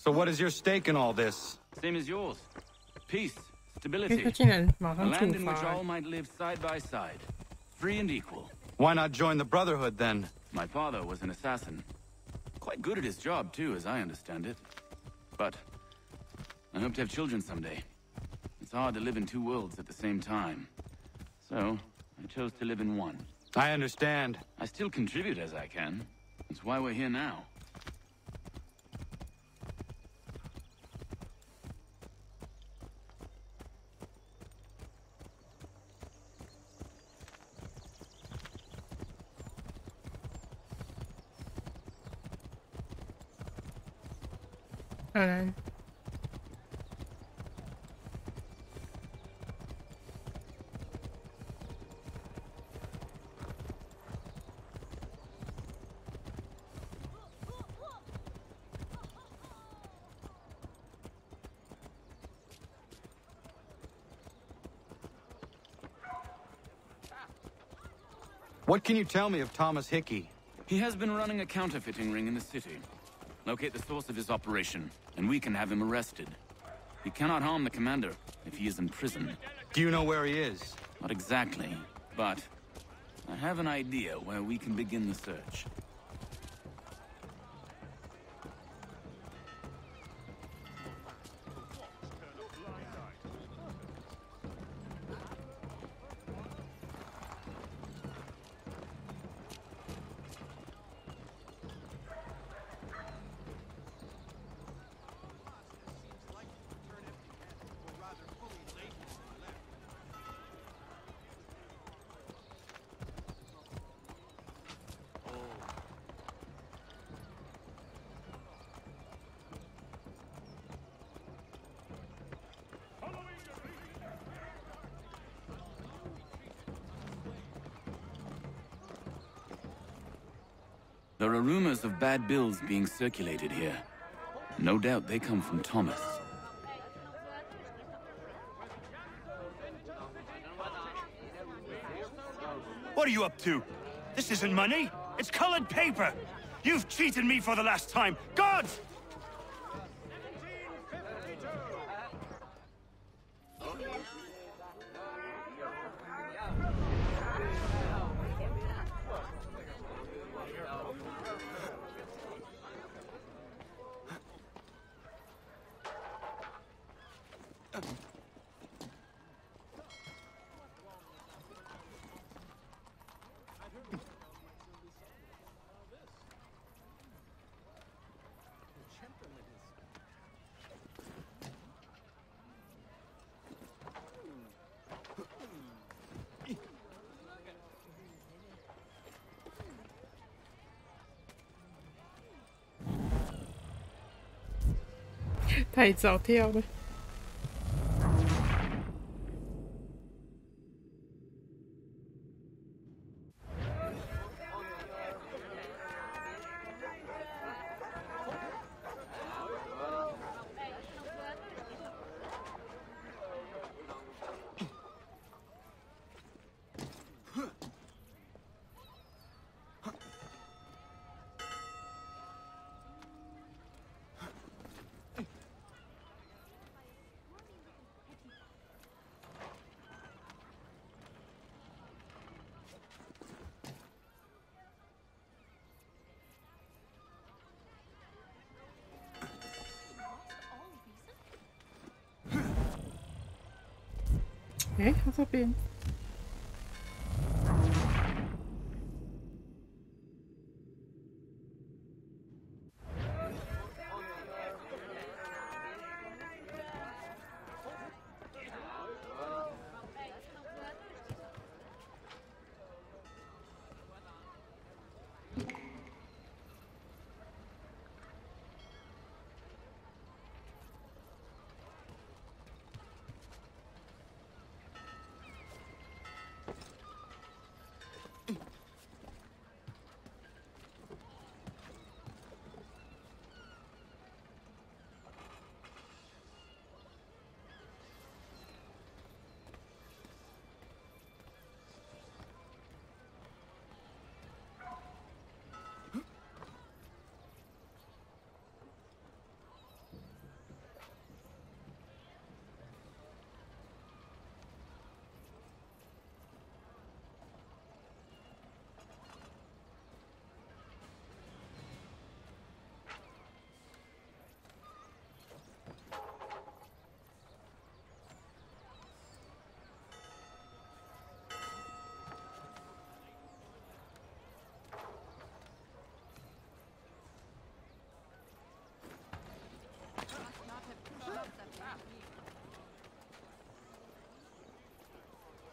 So what is your stake in all this? Same as yours. Peace, stability. 他竟然马 A 上 land 处 in which 罚 all might live side by side, free and equal. Why not join the Brotherhood then? My father was an assassin. Quite good at his job too, as I understand it. But I hope to have children someday. It's hard to live in two worlds at the same time. So I chose to live in one. I understand. I still contribute as I can. That's why we're here now. What can you tell me of Thomas Hickey? He has been running a counterfeiting ring in the city. Locate the source of his operation, and we can have him arrested. He cannot harm the commander if he is in prison. Do you know where he is? Not exactly, but I have an idea where we can begin the search. There are rumors of bad bills being circulated here. No doubt they come from Thomas. What are you up to? This isn't money. It's colored paper. You've cheated me for the last time. Gods!太早跳了。哎，他这边。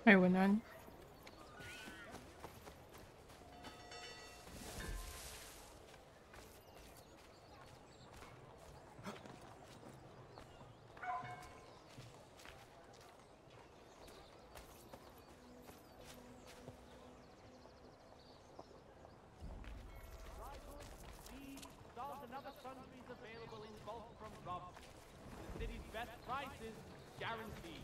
哎，文安，Another sundries available in bulk from Rob. The city's best prices guaranteed.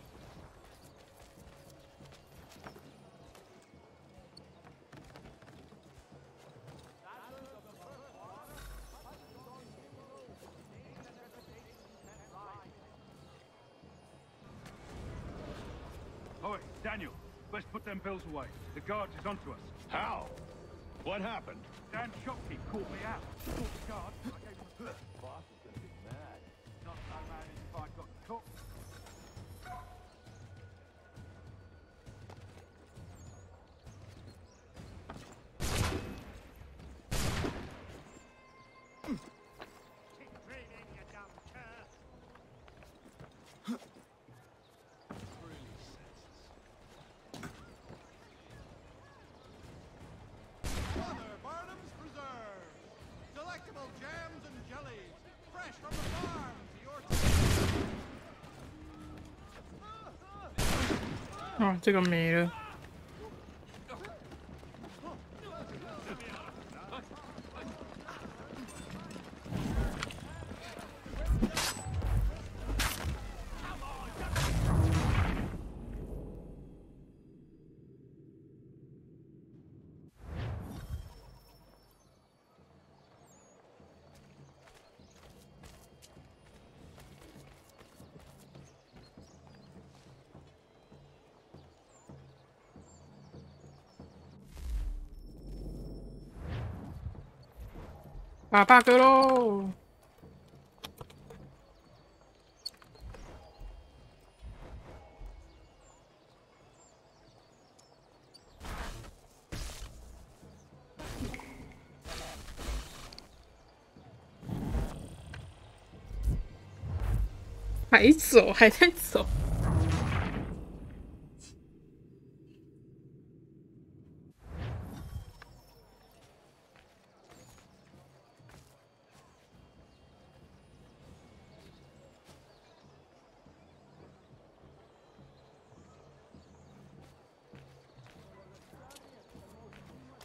Oi, Daniel, let's put them bills away. The guard is onto us. How? What happened? Dan Shopkeep caught me out. Caught the guard. I gave him a boss is gonna be mad. Not so mad as if I got caught. Keep dreaming, you dumb cur. Mother Barnum's Preserve. Delectable jams and jellies. Fresh from the farm to your table. 哦，这个没了。把 bug 喽！还走，还在走。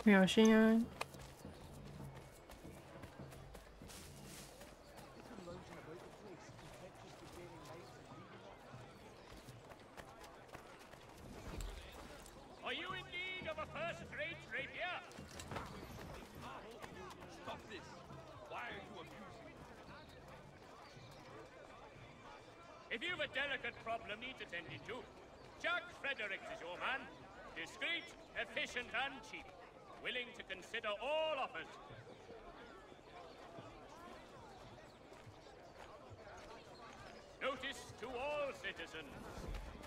小心啊！ Are you in need of a first-rate rapier? Stop this! Why are you abusing me? If you've a delicate problem needs attending to, Jack Fredericks is your man. Discreet, efficient, and cheap. Willing to consider all offers. Notice to all citizens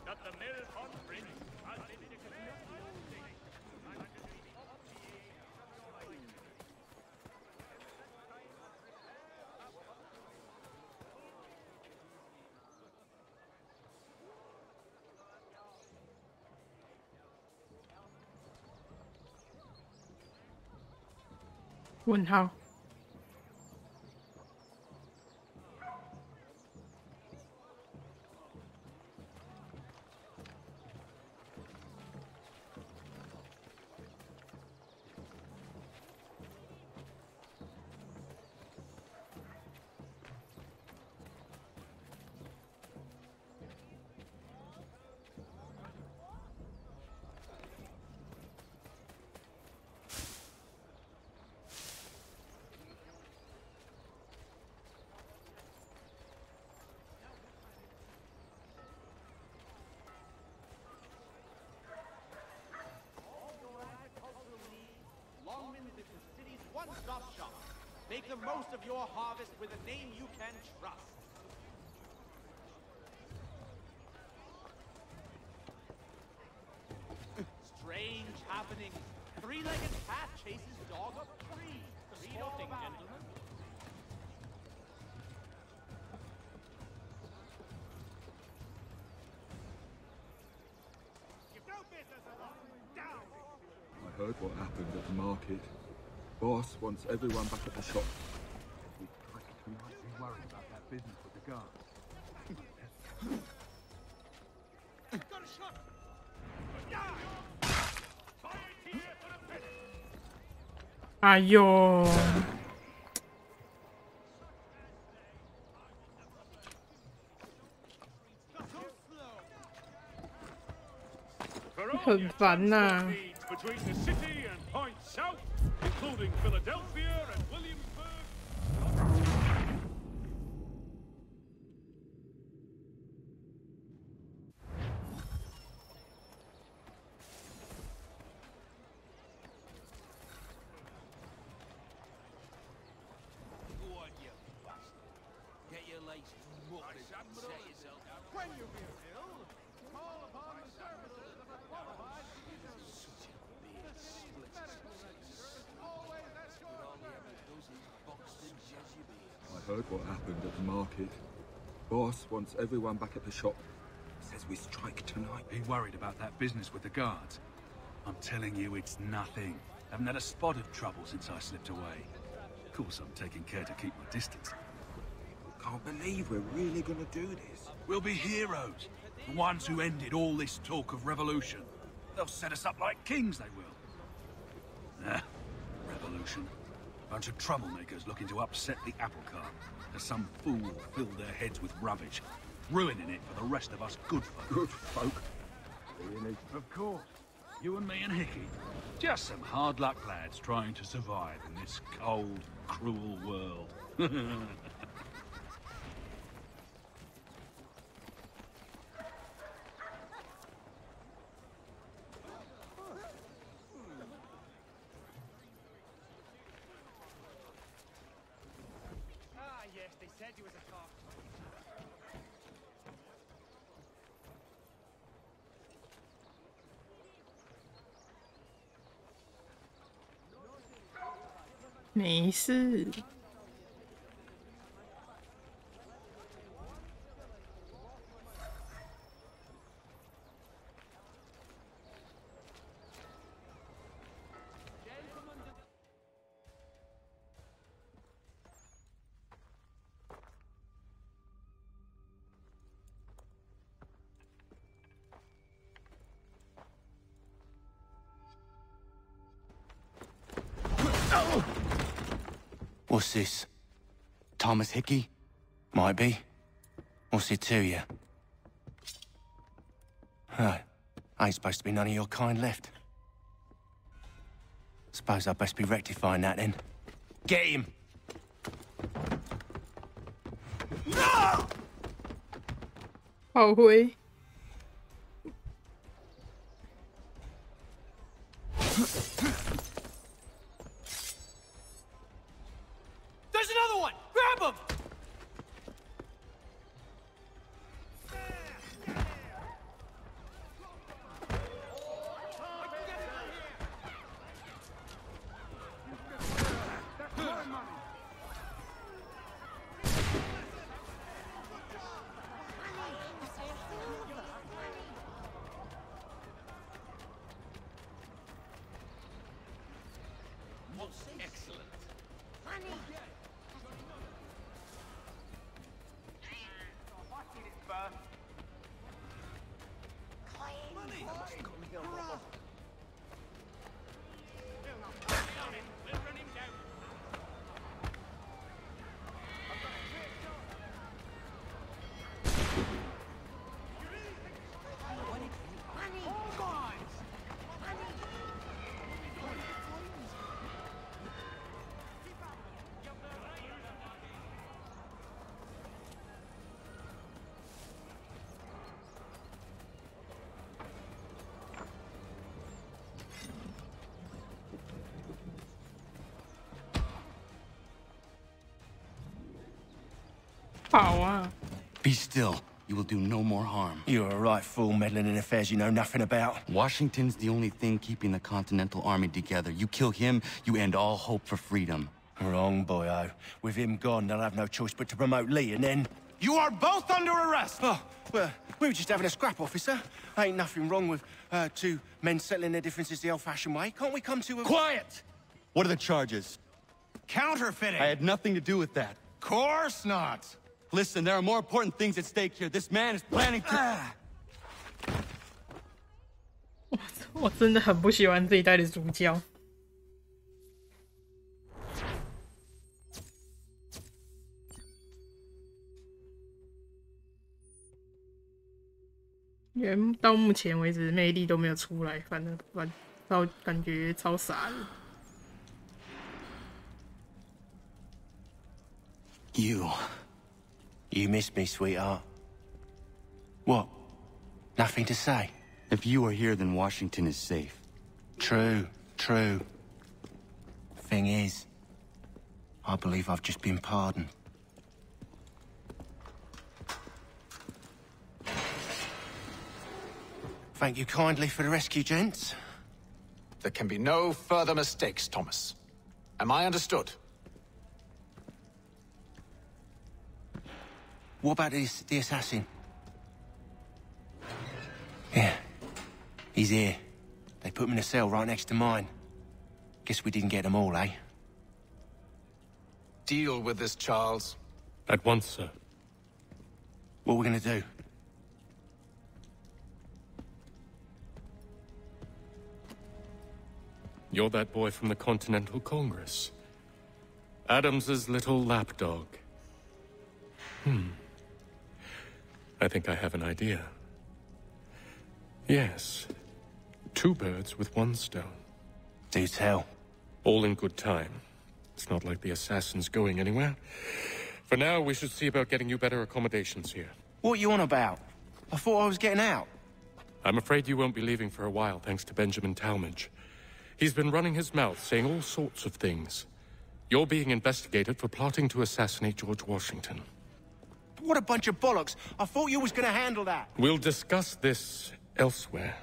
that the mill on bridge has been declared unsafe.问号。One-stop shop. Make the most of your harvest with a name you can trust. Strange happenings. Three-legged cat chases dog up tree. Sporting, gentlemen. You've no business. I heard what happened at the market. Boss wants everyone back at the shop. We might be worried about that business with the guards. Got a shot!哎呦，很烦呐、 Between the city and points south, including Philadelphia and Williamsburg. Go on, you bastard. Get your legs muffled and set yourself out. When you feel ill, call upon the services of a qualified physician. Such a beard split. Medical register is always at your All the other service. does is boxed and jazzy beards. I heard what happened at the market. Boss wants everyone back at the shop. Says we strike tonight. Be worried about that business with the guards. I'm telling you, it's nothing. Haven't had a spot of trouble since I slipped away. Of course, I'm taking care to keep my distance. Can't believe we're really gonna do this. We'll be heroes. The ones who ended all this talk of revolution. They'll set us up like kings, they will. Nah, revolution. Bunch of troublemakers looking to upset the apple cart. As some fool filled their heads with rubbish, ruining it for the rest of us good folk. Good folk. Really? Of course. You and me and Hickey. Just some hard luck lads trying to survive in this cold, cruel world. Ah, yes, they said you was a talk. "没事。What's this? Thomas Hickey? Might be. What's it to you? Right. Ain't supposed to be none of your kind left. Suppose I'd best be rectifying that then. Get him!炮灰， There's another one! Grab him! Excellent. We'll run him down.跑啊！ Be still. You will do no more harm. You're a right fool meddling in affairs you know nothing about. Washington's the only thing keeping the Continental Army together. You kill him, you end all hope for freedom. Wrong, boyo. With him gone, they'll have no choice but to promote Lee, and then... You are both under arrest! Oh, well, we were just having a scrap, officer. Ain't nothing wrong with two men settling their differences the old-fashioned way. Can't we come to a... Quiet! What are the charges? Counterfeiting! I had nothing to do with that. Course not! Listen, there are more important things at stake here. This man is planning to... 我真的很不喜欢这一代的主角。因为到目前为止魅力都没有出来，反正感觉超傻的。You miss me, sweetheart. What? Nothing to say? If you are here, then Washington is safe. True. Thing is, I believe I've just been pardoned. Thank you kindly for the rescue, gents. There can be no further mistakes, Thomas. Am I understood? What about the assassin? Yeah. He's here. They put him in a cell right next to mine. Guess we didn't get them all, eh? Deal with this, Charles. At once, sir. What are we gonna do? You're that boy from the Continental Congress. Adams's little lapdog. I think I have an idea. Yes. 2 birds with 1 stone. Do tell. All in good time. It's not like the assassin's going anywhere. For now, we should see about getting you better accommodations here. What are you on about? I thought I was getting out. I'm afraid you won't be leaving for a while, thanks to Benjamin Talmadge. He's been running his mouth, saying all sorts of things. You're being investigated for plotting to assassinate George Washington. What a bunch of bollocks. I thought you was gonna handle that. We'll discuss this elsewhere.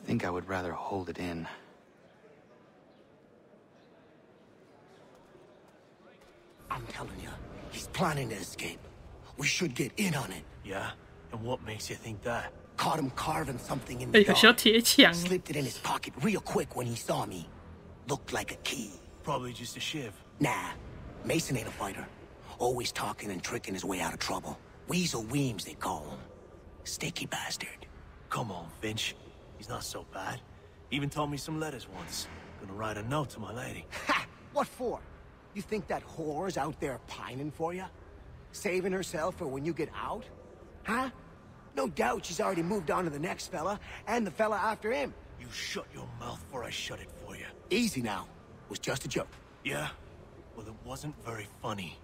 I think I would rather hold it in. I'm telling you, he's planning to escape. We should get in on it. Yeah? And what makes you think that? Caught him carving something in the 有小铁枪。 Slipped it in his pocket real quick when he saw me. Looked like a key. Probably just a shiv. Nah, Mason ain't a fighter. Always talking and tricking his way out of trouble. Weasel Weems, they call him. Sticky bastard. Come on, Finch. He's not so bad. Even told me some letters once. Gonna write a note to my lady. Ha! What for? You think that whore's out there pining for you? Saving herself for when you get out? Huh? No doubt she's already moved on to the next fella, and the fella after him. You shut your mouth before I shut it for you. Easy now. It was just a joke. Yeah? Well, it wasn't very funny.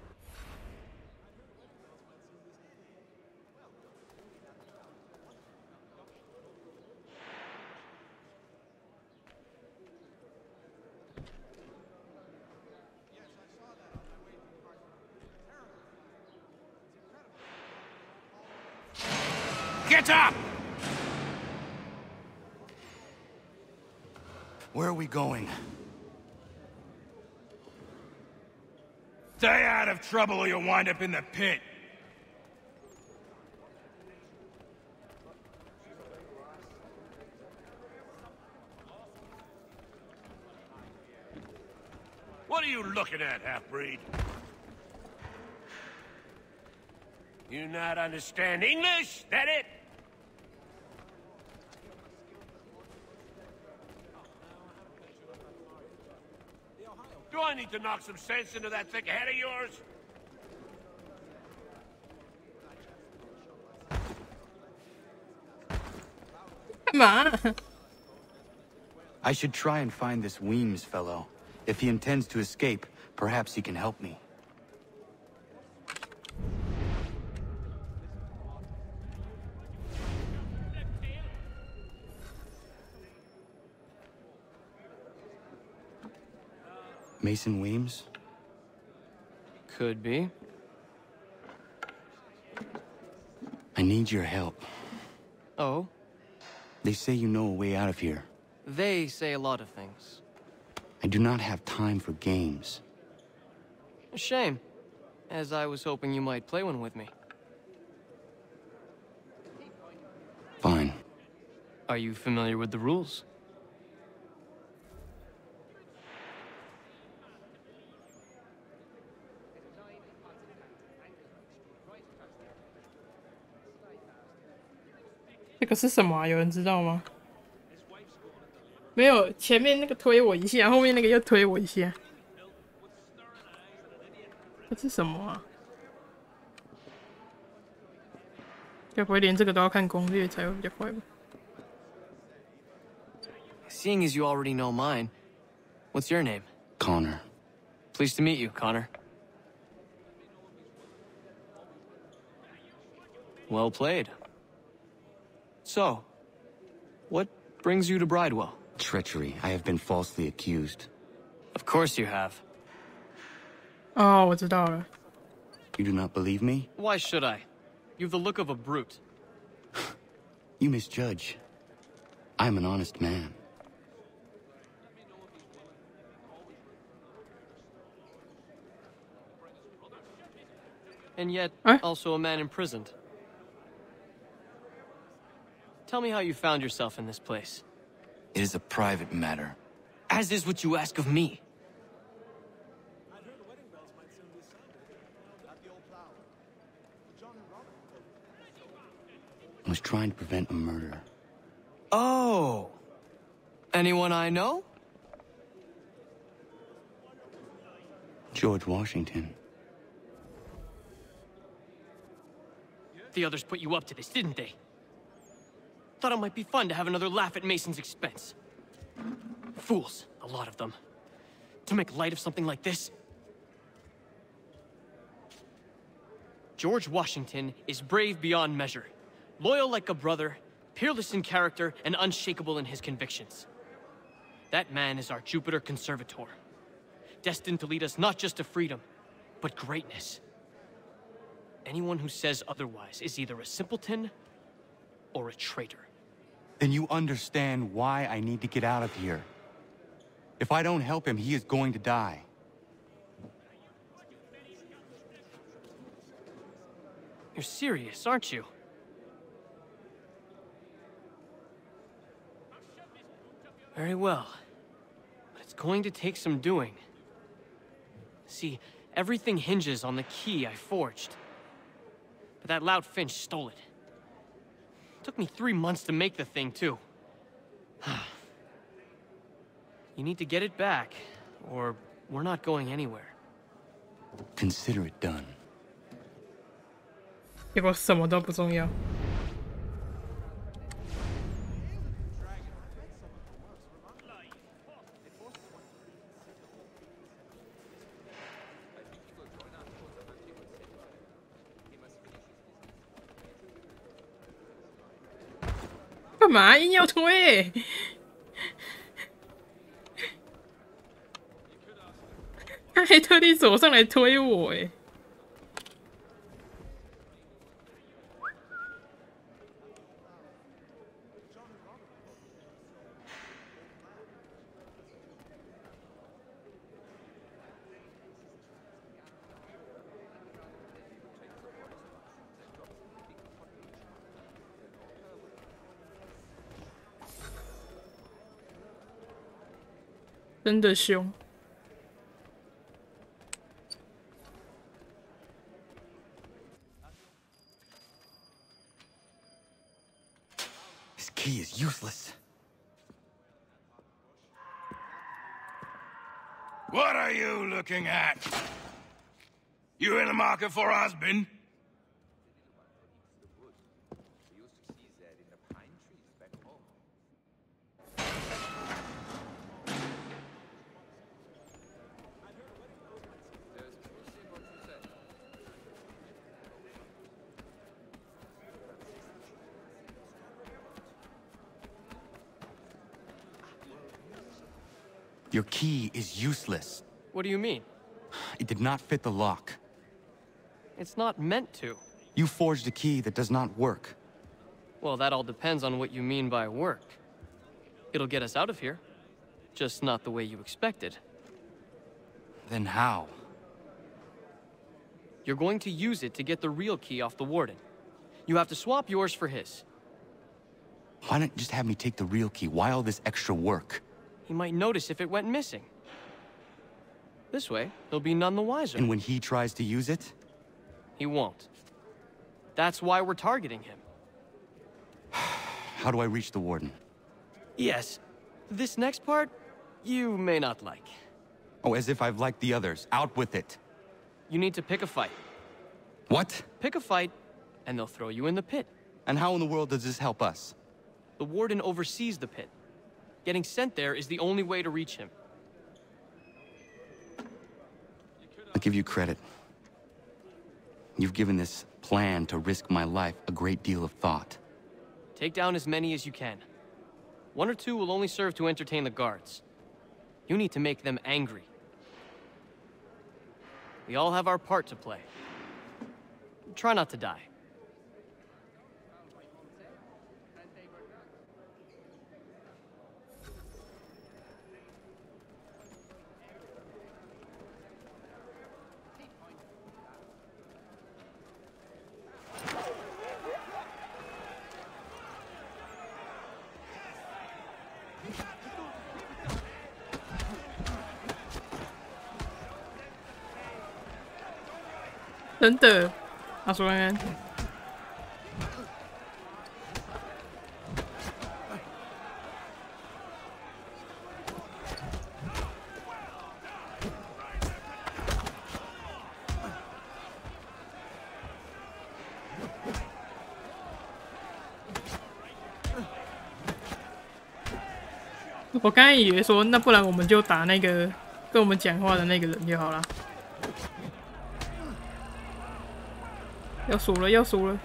Get up! Where are we going? Stay out of trouble or you'll wind up in the pit. What are you looking at, half-breed? You not understand English? That it? Do I need to knock some sense into that thick head of yours? I should try and find this Weems fellow. If he intends to escape, perhaps he can help me. Mason Weems? Could be. I need your help. Oh? They say you know a way out of here. They say a lot of things. I do not have time for games. A shame, as I was hoping you might play one with me. Fine. Are you familiar with the rules?这个是什么啊？有人知道吗？没有，前面那个推我一下，后面那个又推我一下。这是什么啊？该不会连这个都要看攻略才会比较快吧？ Seeing as you already know mine, what's your name? Connor. Pleased to meet you, Connor. Well played. So, what brings you to Bridewell? Treachery. I have been falsely accused. Of course you have. 哦，我知道了。 You do not believe me? Why should I? You've the look of a brute. You misjudge. I'm an honest man. And yet, also a man imprisoned. Tell me how you found yourself in this place. It is a private matter. As is what you ask of me. I was trying to prevent a murder. Oh! Anyone I know? George Washington. The others put you up to this, didn't they? Thought it might be fun to have another laugh at Mason's expense. Fools, a lot of them. To make light of something like this. George Washington is brave beyond measure. Loyal like a brother, peerless in character, and unshakable in his convictions. That man is our Jupiter Conservator. Destined to lead us not just to freedom, but greatness. Anyone who says otherwise is either a simpleton or a traitor. Then you understand why I need to get out of here. If I don't help him, he is going to die. You're serious, aren't you? Very well. But it's going to take some doing. See, everything hinges on the key I forged. But that lout Finch stole it. Took me 3 months to make the thing, too. You need to get it back, or we're not going anywhere. Consider it done. 结果什么都不重要。干嘛硬要推？他还特地走上来推我哎！真的凶。 This key is useless. What are you looking at? You in the market for a husband? Your key is useless. What do you mean? It did not fit the lock. It's not meant to. You forged a key that does not work. Well, that all depends on what you mean by work. It'll get us out of here. Just not the way you expected. Then how? You're going to use it to get the real key off the warden. You have to swap yours for his. Why not just have me take the real key? Why all this extra work? He might notice if it went missing. This way, he'll be none the wiser. And when he tries to use it? He won't. That's why we're targeting him. How do I reach the warden? Yes. This next part, you may not like. Oh, as if I've liked the others. Out with it. You need to pick a fight. What? Pick a fight, and they'll throw you in the pit. And how in the world does this help us? The warden oversees the pit. Getting sent there is the only way to reach him. I'll give you credit. You've given this plan to risk my life a great deal of thought. Take down as many as you can. 1 or 2 will only serve to entertain the guards. You need to make them angry. We all have our part to play. Try not to die.真的，他说看看。我刚才以为说，那不然我们就打那个跟我们讲话的那个人就好了。要输了，要输了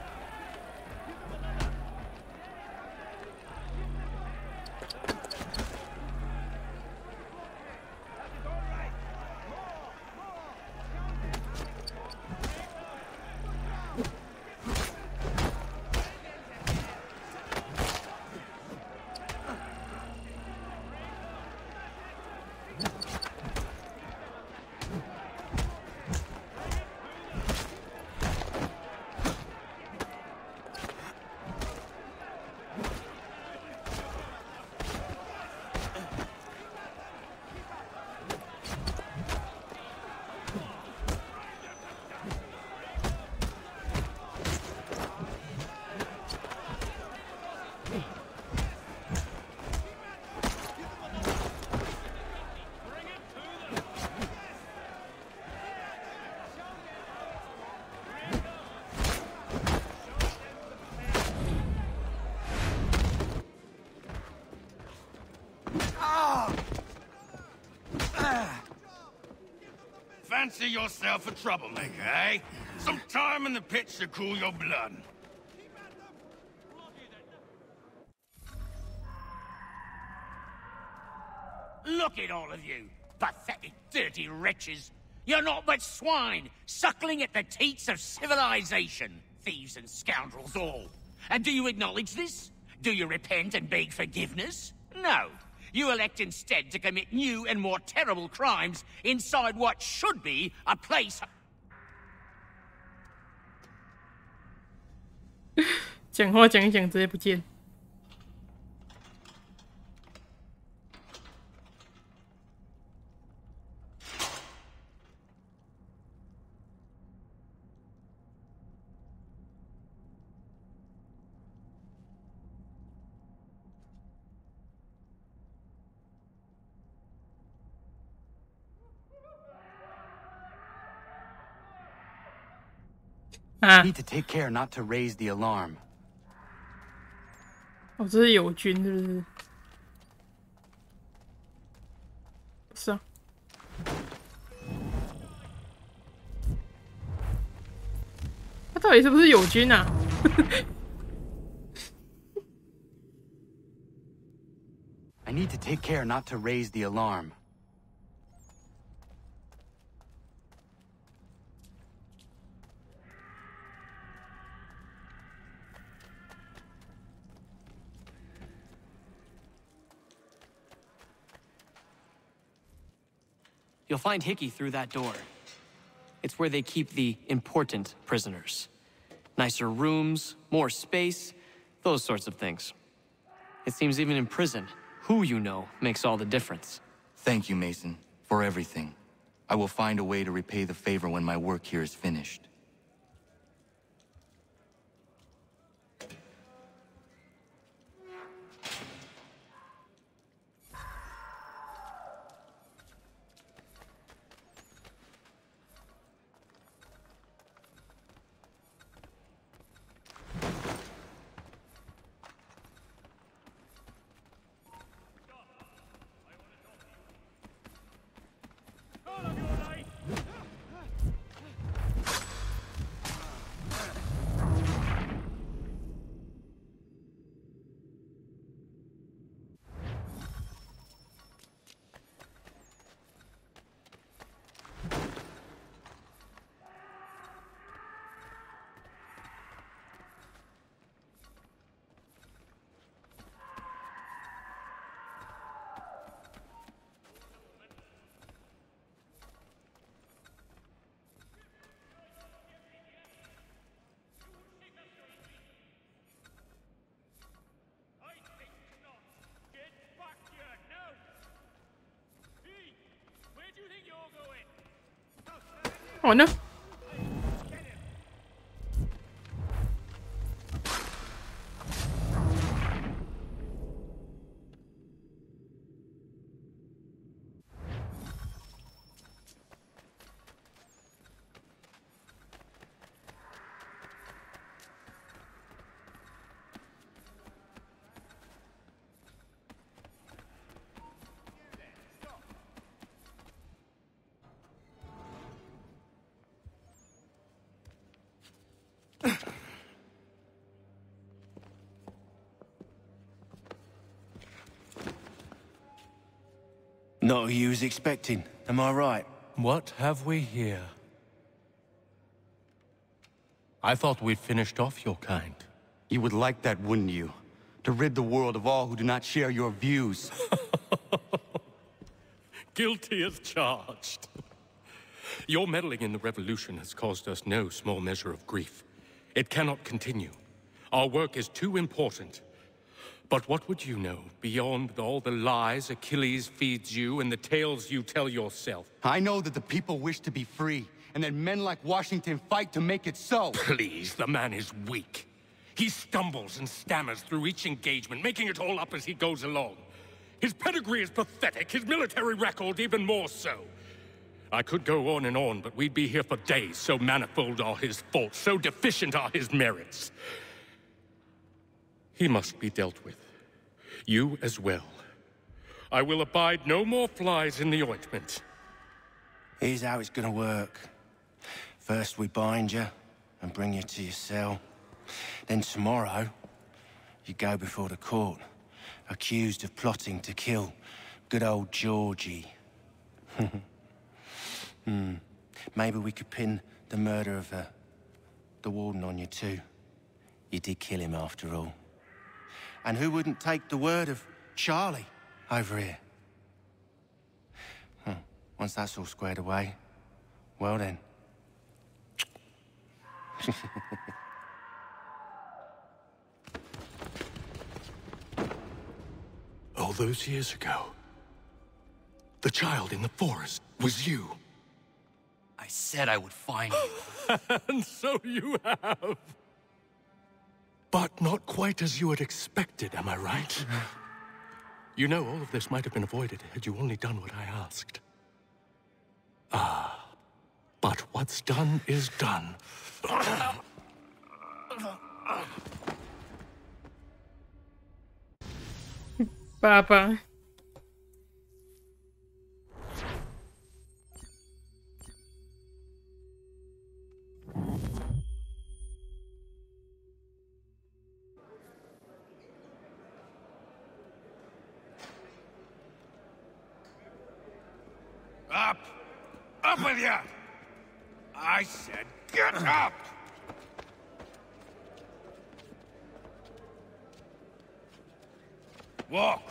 ！Fancy yourself a troublemaker, eh? Some time in the pit should cool your blood. Look at all of you, pathetic, dirty wretches. You're not but swine, suckling at the teats of civilization. Thieves and scoundrels all. And do you acknowledge this? Do you repent and beg forgiveness? No. You elect instead to commit new and more terrible crimes inside what should be a place... 讲话讲一讲，直接不见。Need to take care not to raise the alarm. 哦，这是友军是不是？不是啊。他到底是不是友军啊？I need to take care not to raise the alarm. You'll find Hickey through that door. It's where they keep the important prisoners. Nicer rooms, more space, those sorts of things. It seems even in prison, who you know makes all the difference. Thank you, Mason, for everything. I will find a way to repay the favor when my work here is finished. Oh no. Not who you was expecting, am I right? What have we here? I thought we'd finished off your kind. You would like that, wouldn't you? To rid the world of all who do not share your views. Guilty as charged. Your meddling in the revolution has caused us no small measure of grief. It cannot continue. Our work is too important. But what would you know beyond all the lies Achilles feeds you and the tales you tell yourself? I know that the people wish to be free, and that men like Washington fight to make it so. Please, the man is weak. He stumbles and stammers through each engagement, making it all up as he goes along. His pedigree is pathetic, his military record even more so. I could go on and on, but we'd be here for days, so manifold are his faults, so deficient are his merits. He must be dealt with. You as well. I will abide no more flies in the ointment. Here's how it's gonna work. First we bind you and bring you to your cell. Then tomorrow, you go before the court, accused of plotting to kill good old Georgie. Maybe we could pin the murder of the warden on you too. You did kill him after all. And who wouldn't take the word of Charlie over here? Once that's all squared away, well then. All those years ago, the child in the forest was you. I said I would find you. And so you have. But not quite as you had expected, am I right? You know, all of this might have been avoided had you only done what I asked. Ah, but what's done is done. Papa. Up! Up with you! I said get up! Walk!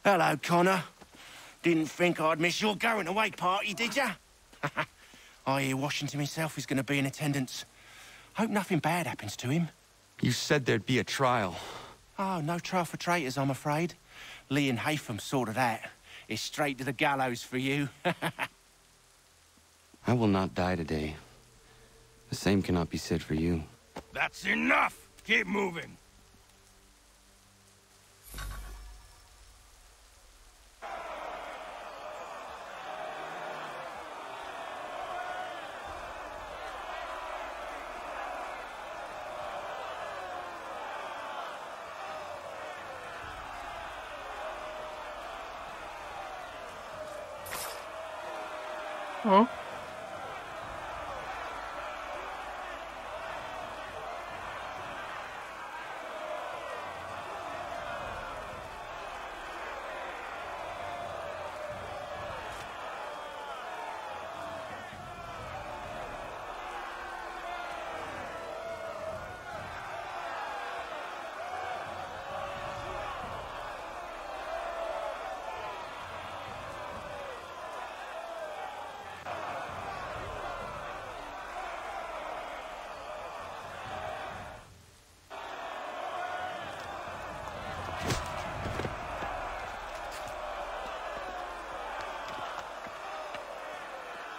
Hello, Connor. Didn't think I'd miss your going-away party, did ya? I hear Washington himself is going to be in attendance. Hope nothing bad happens to him. You said there'd be a trial. Oh, no trial for traitors, I'm afraid. Lee and Haytham sorted that. It's straight to the gallows for you. I will not die today. The same cannot be said for you. That's enough! Keep moving! Oh.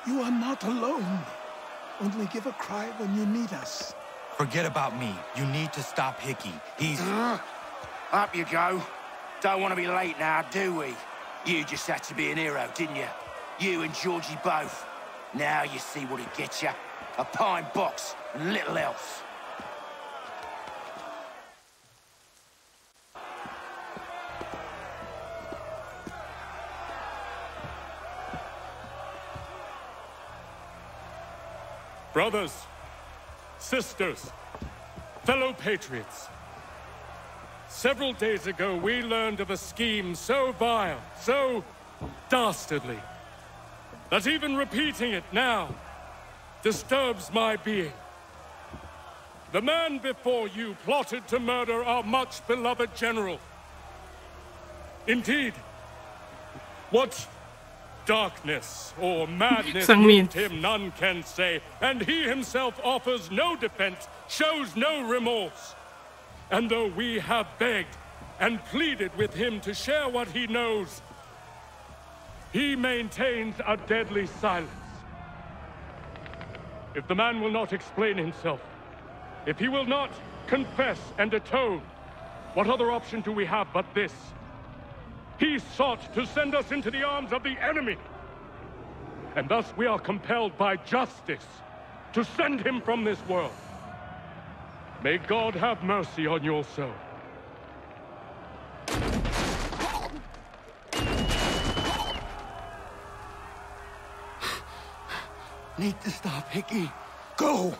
You are not alone. Only give a cry when you need us. Forget about me. You need to stop Hickey. He's... Up you go. Don't want to be late now, do we? You just had to be an hero, didn't you? You and Georgie both. Now you see what it gets you. A pine box and little else. Brothers, sisters, fellow patriots. Several days ago, we learned of a scheme so vile, so dastardly, that even repeating it now disturbs my being. The man before you plotted to murder our much-beloved general. Indeed, what darkness or madness moved him, none can say, and he himself offers no defense, shows no remorse. And though we have begged and pleaded with him to share what he knows, he maintains a deadly silence. If the man will not explain himself, if he will not confess and atone, what other option do we have but this? He sought to send us into the arms of the enemy. And thus we are compelled by justice to send him from this world. May God have mercy on your soul. Need to stop, Hickey. Go!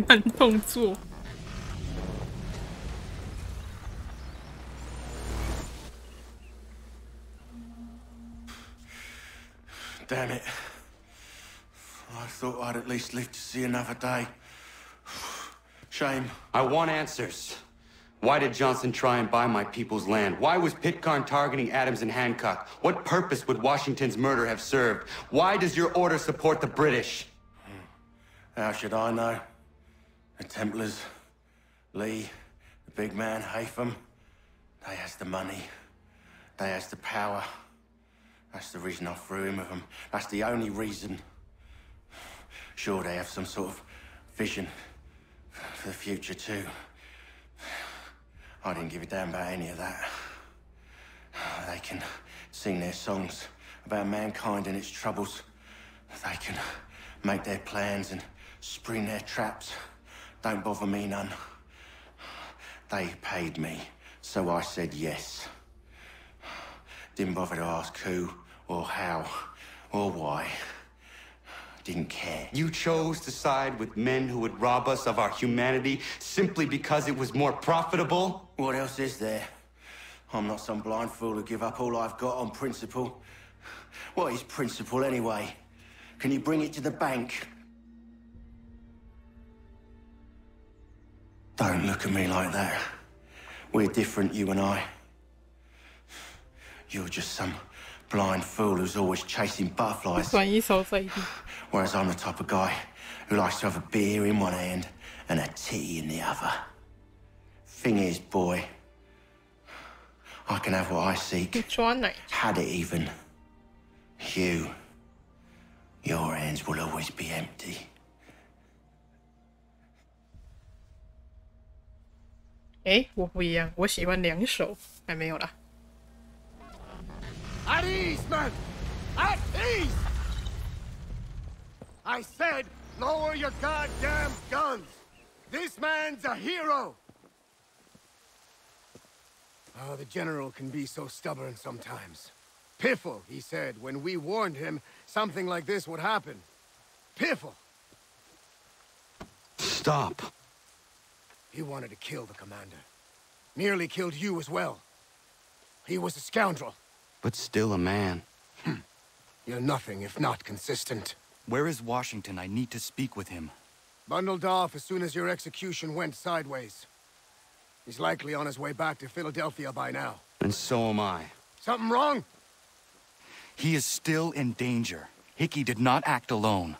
慢动作。Damn it. I thought I'd at least live to see another day. Shame. I want answers. Why did Johnson try and buy my people's land? Why was Pitcairn targeting Adams and Hancock? What purpose would Washington's murder have served? Why does your order support the British? How should I know? The Templars, Lee, the big man, Haytham, they has the money. They has the power. That's the reason I threw in with them. That's the only reason. Sure, they have some sort of vision for the future, too. I didn't give a damn about any of that. They can sing their songs about mankind and its troubles. They can make their plans and spring their traps. Don't bother me none. They paid me, so I said yes. Didn't bother to ask who, or how, or why. Didn't care. You chose to side with men who would rob us of our humanity simply because it was more profitable? What else is there? I'm not some blind fool who give up all I've got on principle. What is principle anyway? Can you bring it to the bank? Don't look at me like that. We're different, you and I. You're just some blind fool who's always chasing butterflies. Whereas I'm the type of guy who likes to have a beer in one hand and a tea in the other. Thing is, boy, I can have what I seek. Had it even. Your hands will always be empty.我不一样，我喜欢两手，还没有啦。At ease, man! At ease! I said, lower your goddamn guns! This man's a hero! Oh, the General can be so stubborn sometimes. Piffle, he said, when we warned him something like this would happen. Piffle! Stop. He wanted to kill the commander. Nearly killed you as well. He was a scoundrel. But still a man. You're nothing if not consistent. Where is Washington? I need to speak with him. Bundled off as soon as your execution went sideways. He's likely on his way back to Philadelphia by now. And so am I. Something wrong? He is still in danger. Hickey did not act alone.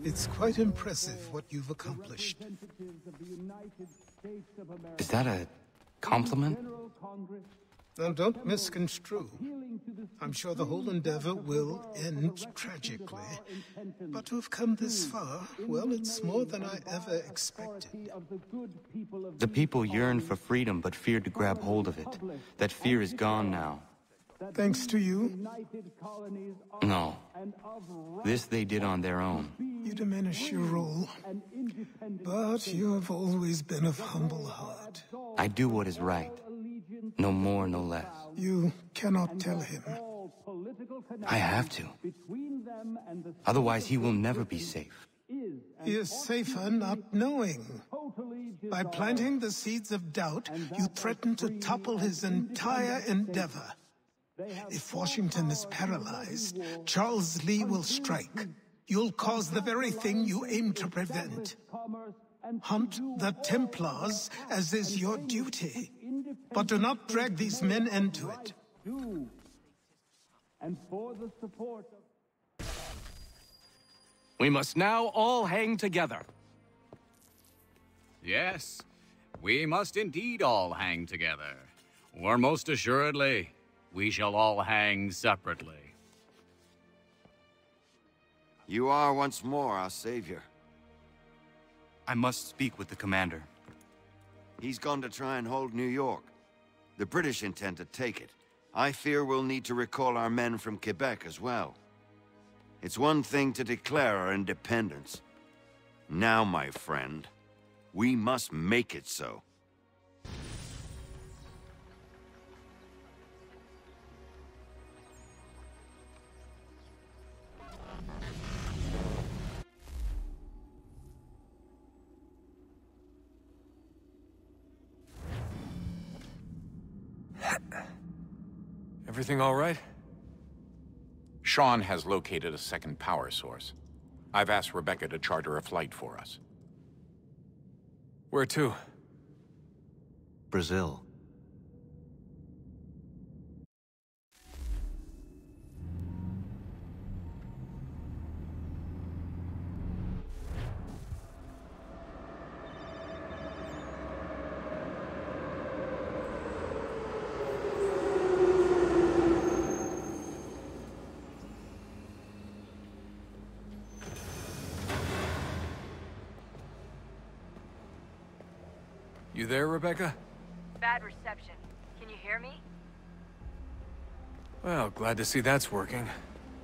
It's quite impressive what you've accomplished. Is that a compliment? Now, don't misconstrue. I'm sure the whole endeavor will end tragically. But to have come this far, well, it's more than I ever expected. The people yearned for freedom but feared to grab hold of it. That fear is gone now. Thanks to you? No. This they did on their own. You diminish your role. But you have always been of humble heart. I do what is right. No more, no less. You cannot tell him. I have to. Otherwise, he will never be safe. He is safer not knowing. By planting the seeds of doubt, you threaten to topple his entire endeavor. If Washington is paralyzed, Charles Lee will strike. You'll cause the very thing you aim to prevent. Hunt the Templars, as is your duty. But do not drag these men into it. And for the support of... We must now all hang together. Yes, we must indeed all hang together. Or most assuredly, we shall all hang separately. You are once more our savior. I must speak with the commander. He's gone to try and hold New York. The British intend to take it. I fear we'll need to recall our men from Quebec as well. It's one thing to declare our independence. Now, my friend, we must make it so. Everything all right? Sean has located a second power source. I've asked Rebecca to charter a flight for us. Where to? Brazil. You there, Rebecca? Bad reception. Can you hear me? Well, glad to see that's working.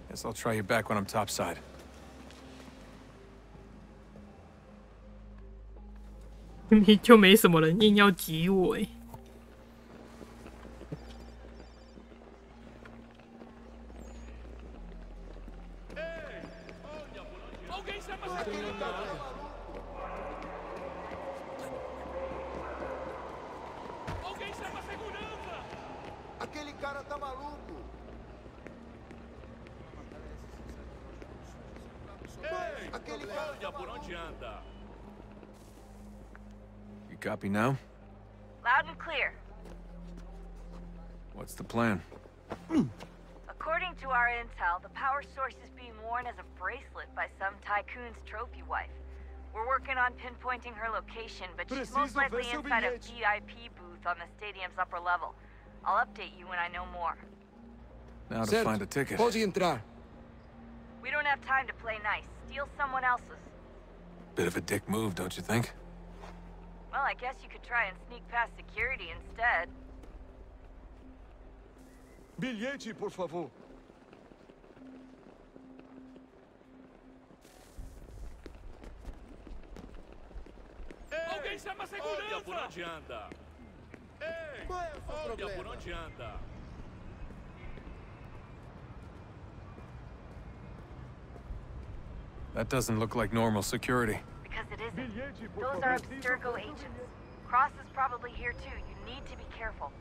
Guess I'll try you back when I'm topside. 明明就没什么人，硬要挤我欸。Aquele cara tá maluco! Aquele cara por onde anda? You copy now? Loud and clear. What's the plan? According to our intel, the power source is being worn as a bracelet by some tycoon's trophy wife. We're working on pinpointing her location, but she's most likely inside a VIP booth on the stadium's upper level. I'll update you when I know more. Now to find a ticket. We don't have time to play nice. Steal someone else's. Bit of a dick move, don't you think? Well, I guess you could try and sneak past security instead. Bilhete, por favor. Alguém chama a segurança! Olha por onde anda! Ei! Qual é o seu problema? Por onde anda? That doesn't look like normal security. Because it isn't. Those are Abstergo agents. Cross is probably here too. You need to be careful.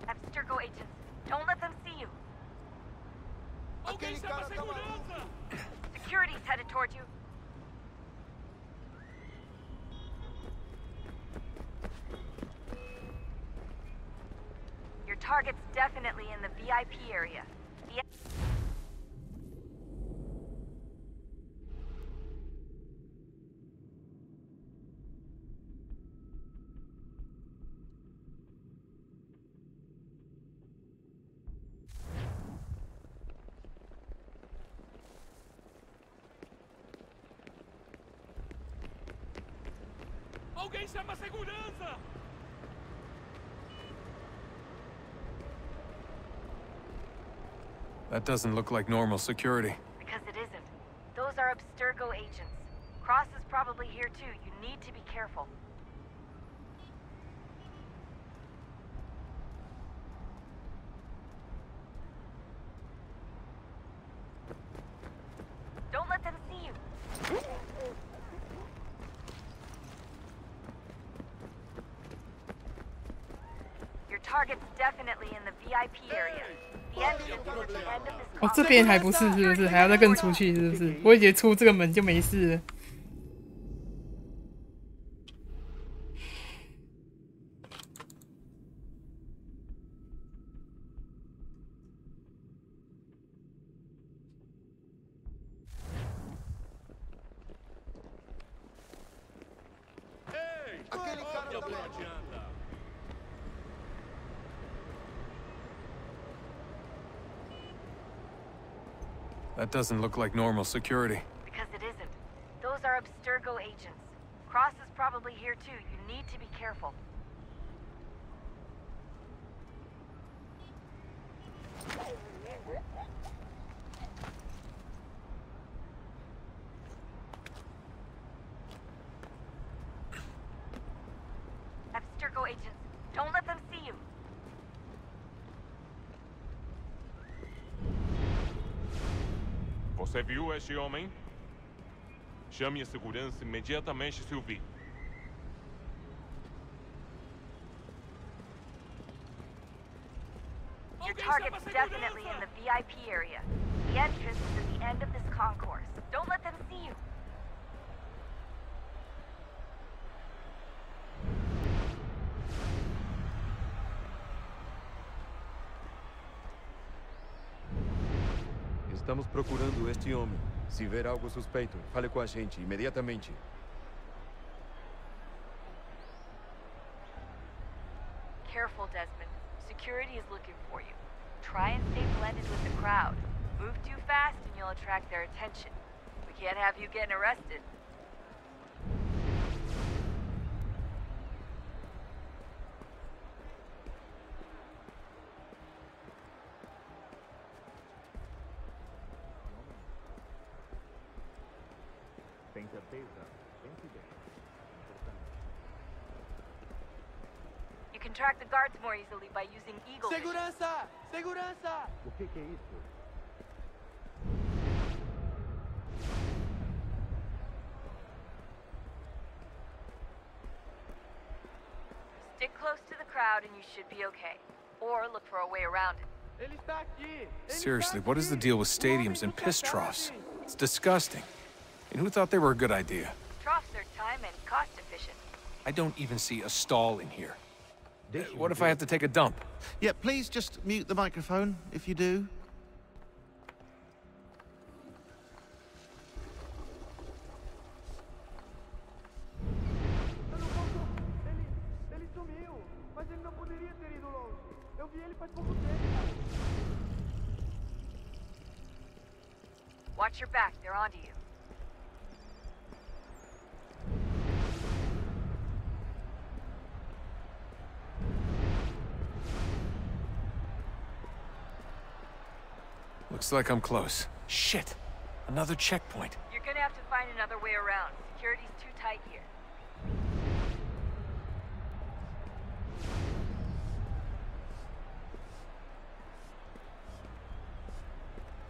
Abstergo agents. Don't let them see you. Alguém chama a segurança! Security's headed toward you. Your target's definitely in the VIP area. Alguém chama a segurança! That doesn't look like normal security. Because it isn't. Those are Abstergo agents. Cross is probably here too. You need to be careful. Don't let them see you. Your target's definitely in the VIP area. The entrance is at the end of this 哦，这边还不是，是不是？还要再更出去，是不是？我以为出这个门就没事了。Aquele cara por onde anda? That doesn't look like normal security. Because it isn't. Those are Abstergo agents. Cross is probably here too. You need to be careful. Abstergo agents, don't let them see you. Você viu este homem? Chame a segurança imediatamente se o vir. Your target's definitely in the VIP area. The entrance is at the end of this concourse. Don't let them see you. Estamos procurando este homem. Se ver algo suspeito, fale com a gente imediatamente. Careful, Desmond. Security is looking for you. Try and stay blended with the crowd. Move too fast and you'll attract their attention. We can't have you getting arrested. Tem certeza? Pense bem. You can track the guards more easily by using eagle vision. Segurança! Segurança! O que é isso? Stick close to the crowd and you should be okay. Or look for a way around it. Ele está aqui! Seriously, what is the deal with stadiums and piss troughs? It's disgusting. And who thought they were a good idea? Troughs are time and cost efficient. I don't even see a stall in here. What if I have to take a dump? Yeah, please just mute the microphone if you do. Ele sumiu! Mas ele não poderia ter ido longe. Eu vi ele faz pouco tempo. Watch your back, they're onto you. Looks like I'm close. Shit! Another checkpoint. You're gonna have to find another way around. Security's too tight here.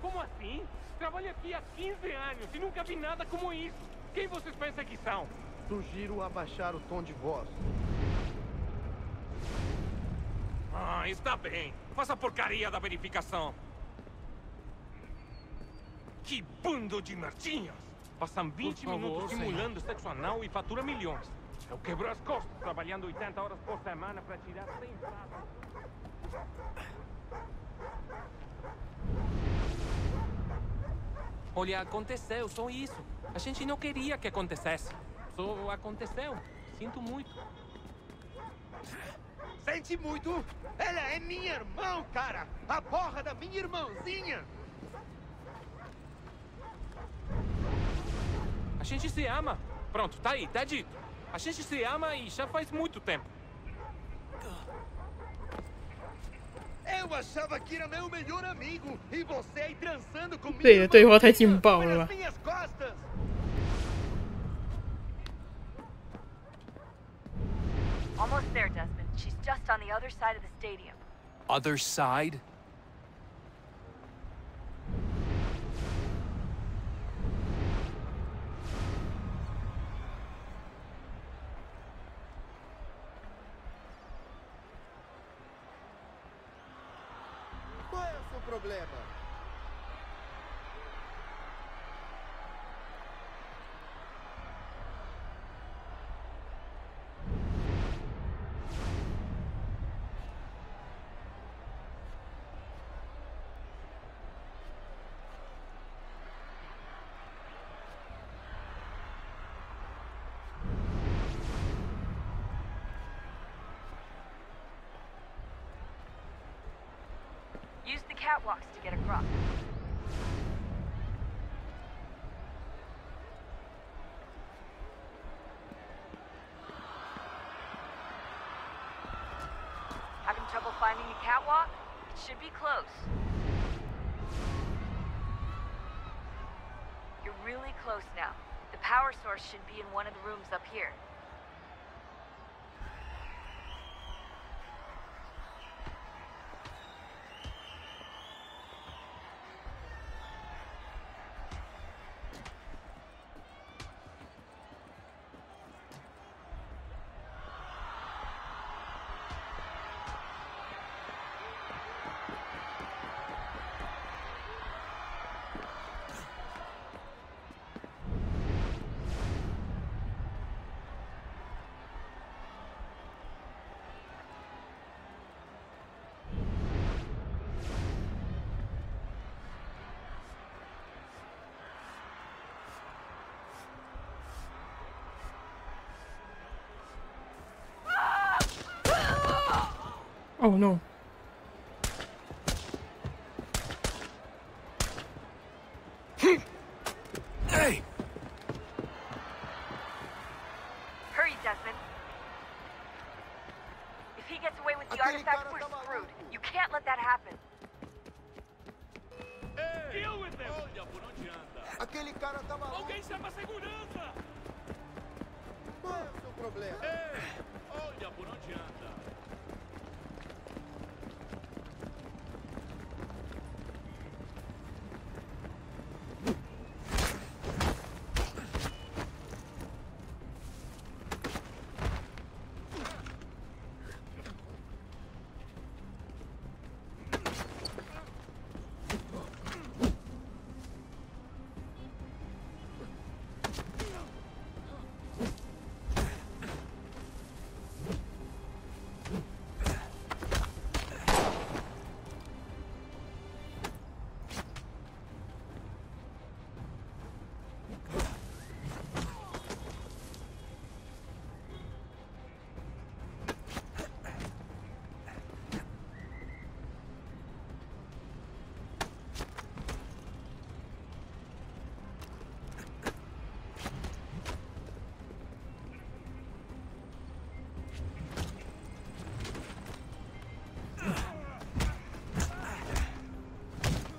Como assim? Trabalho aqui há 15 anos e nunca vi nada como isso. Quem vocês pensam que são? Sugiro abaixar o tom de voz. Ah, está bem. Faça a porcaria da verificação. Que bando de merdinhas! Passam 20 minutos simulando sexo anal e fatura milhões. Eu quebro as costas trabalhando 80 horas por semana para tirar 100 pratos. Olha, aconteceu, só isso. A gente não queria que acontecesse. Só aconteceu. Sinto muito. Sente muito? Ela é minha irmã, cara! A porra da minha irmãzinha! A gente se ama. Pronto, tá aí, tá dito. A gente se ama e já faz muito tempo. Eu achava que era meu melhor amigo e você aí transando comigo. 对，对话太劲爆了吧。 minhas costas. Almost there, Desmond. She's just on the other side of the stadium. Other side? Qual é o seu problema? Use the catwalks to get across. Having trouble finding a catwalk? It should be close. You're really close now. The power source should be in one of the rooms up here. Oh no. Hey! Hurry, Desmond. If he gets away with the artifact, we're screwed. You can't let that happen. Deal with them! Olha, por onde anda? Aquele cara tá maluco. Alguém chama a segurança! Qual é o seu problema? Olha, por onde anda?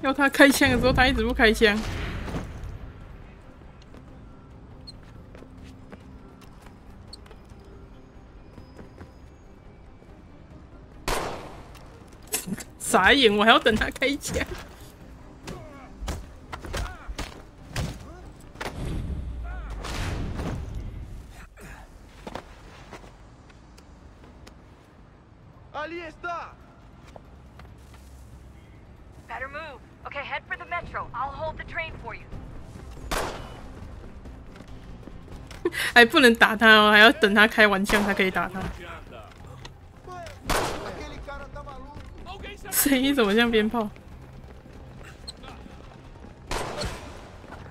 要他开枪的时候，他一直不开枪。傻眼，我还要等他开枪。Ali está. Better move. Okay, head for the metro. I'll hold the train for you. 还不能打他哦，还要等他开完枪才可以打他。声音怎么像鞭炮？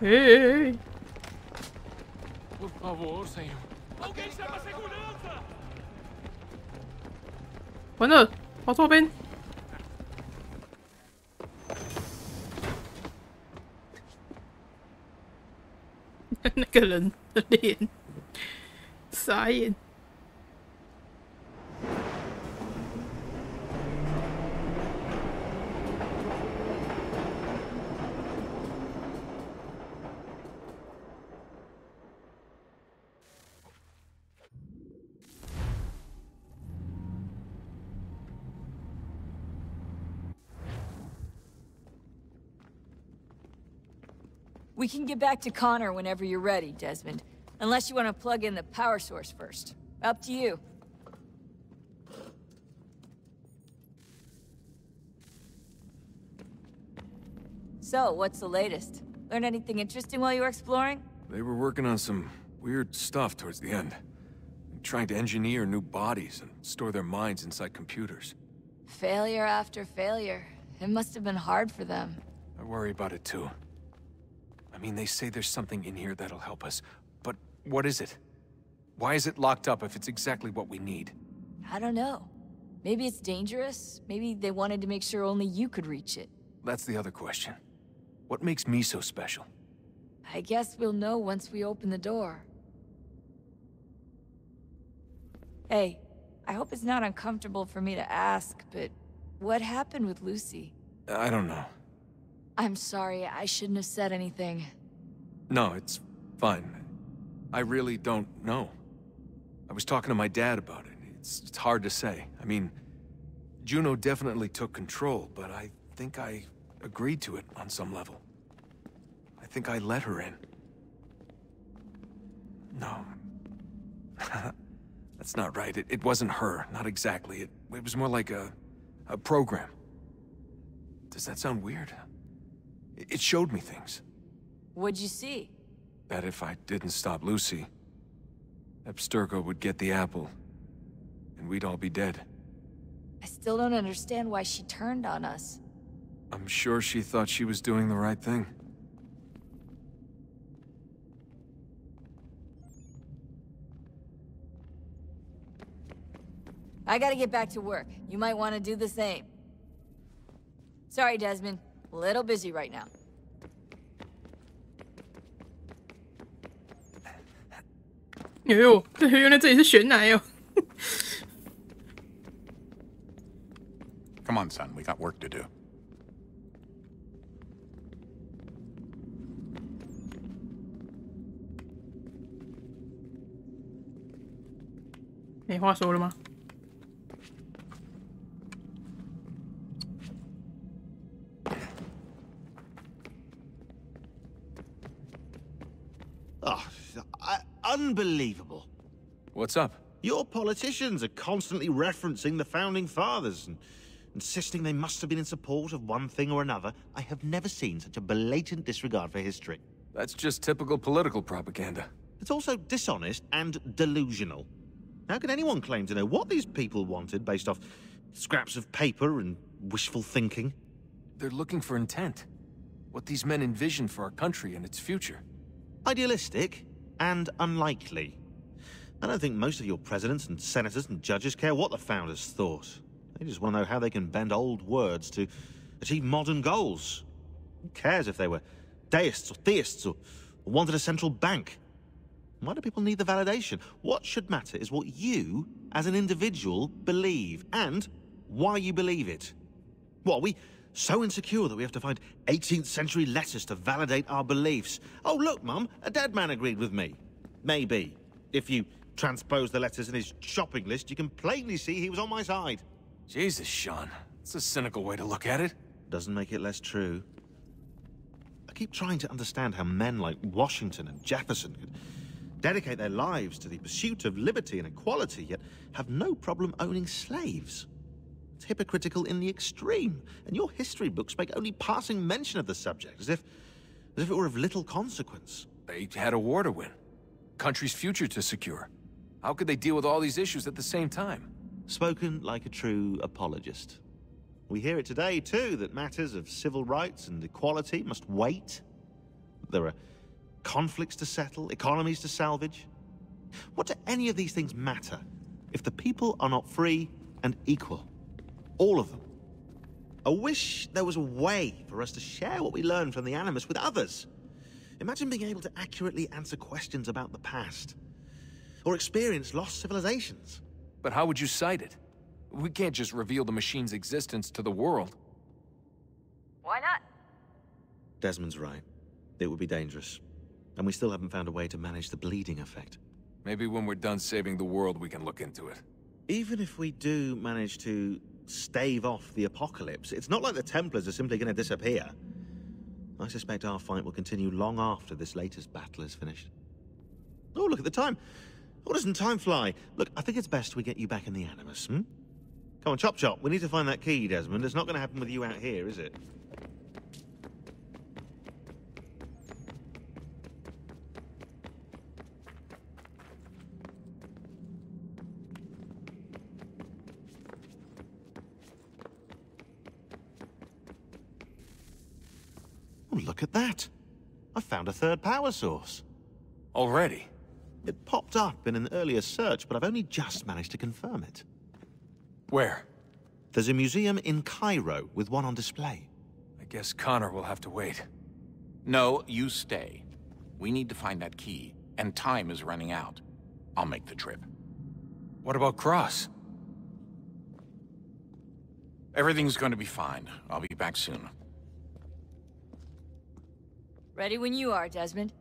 哎！ Por favor, senhor. Alguém chama a segurança! 完了，跑错边。那个人的脸，傻眼。We can get back to Connor whenever you're ready, Desmond. Unless you want to plug in the power source first. Up to you. So, what's the latest? Learn anything interesting while you were exploring? They were working on some weird stuff towards the end. Trying to engineer new bodies and store their minds inside computers. Failure after failure. It must have been hard for them. I worry about it too. I mean, they say there's something in here that'll help us. But what is it? Why is it locked up if it's exactly what we need? I don't know. Maybe it's dangerous. Maybe they wanted to make sure only you could reach it. That's the other question. What makes me so special? I guess we'll know once we open the door. Hey, I hope it's not uncomfortable for me to ask, but what happened with Lucy? I don't know. I'm sorry, I shouldn't have said anything. No, it's fine. I really don't know. I was talking to my dad about it. It's hard to say. I mean, Juno definitely took control, but I think I agreed to it on some level. I think I let her in. No. That's not right. It wasn't her. Not exactly. It was more like a program. Does that sound weird? It showed me things. What'd you see? That if I didn't stop Lucy, Abstergo would get the apple, and we'd all be dead. I still don't understand why she turned on us. I'm sure she thought she was doing the right thing. I gotta get back to work. You might want to do the same. Sorry, Desmond. A little busy right now. Yo, 原来这里是悬崖哦。Come on, son. We got work to do. 没话说了吗？ Oh, unbelievable. What's up? Your politicians are constantly referencing the Founding Fathers and insisting they must have been in support of one thing or another. I have never seen such a blatant disregard for history. That's just typical political propaganda. It's also dishonest and delusional. How can anyone claim to know what these people wanted based off scraps of paper and wishful thinking? They're looking for intent. What these men envision for our country and its future. Idealistic and unlikely. I don't think most of your presidents and senators and judges care what the founders thought. They just want to know how they can bend old words to achieve modern goals. Who cares if they were deists or theists or wanted a central bank? Why do people need the validation? What should matter is what you, as an individual, believe, and why you believe it. What, are we so insecure that we have to find 18th century letters to validate our beliefs? Oh, look, Mum, a dead man agreed with me. Maybe. If you transpose the letters in his shopping list, you can plainly see he was on my side. Jesus, Sean. It's a cynical way to look at it. Doesn't make it less true. I keep trying to understand how men like Washington and Jefferson could dedicate their lives to the pursuit of liberty and equality, yet have no problem owning slaves. It's hypocritical in the extreme, and your history books make only passing mention of the subject, as if it were of little consequence. They had a war to win. Country's future to secure. How could they deal with all these issues at the same time? Spoken like a true apologist. We hear it today, too, that matters of civil rights and equality must wait. There are conflicts to settle, economies to salvage. What do any of these things matter if the people are not free and equal? All of them. I wish there was a way for us to share what we learn from the Animus with others. Imagine being able to accurately answer questions about the past, or experience lost civilizations. But how would you cite it? We can't just reveal the machine's existence to the world. Why not? Desmond's right. It would be dangerous. And we still haven't found a way to manage the bleeding effect. Maybe when we're done saving the world, we can look into it. Even if we do manage to stave off the apocalypse, it's not like the Templars are simply going to disappear. I suspect our fight will continue long after this latest battle is finished. Oh, look at the time. Oh, doesn't time fly? Look, I think it's best we get you back in the Animus, hmm? Come on, chop chop. We need to find that key, Desmond. It's not going to happen with you out here, is it? Oh, look at that. I found a third power source. Already? It popped up in an earlier search, but I've only just managed to confirm it. Where? There's a museum in Cairo with one on display. I guess Connor will have to wait. No, you stay. We need to find that key, and time is running out. I'll make the trip. What about Cross? Everything's going to be fine. I'll be back soon. Ready when you are, Desmond.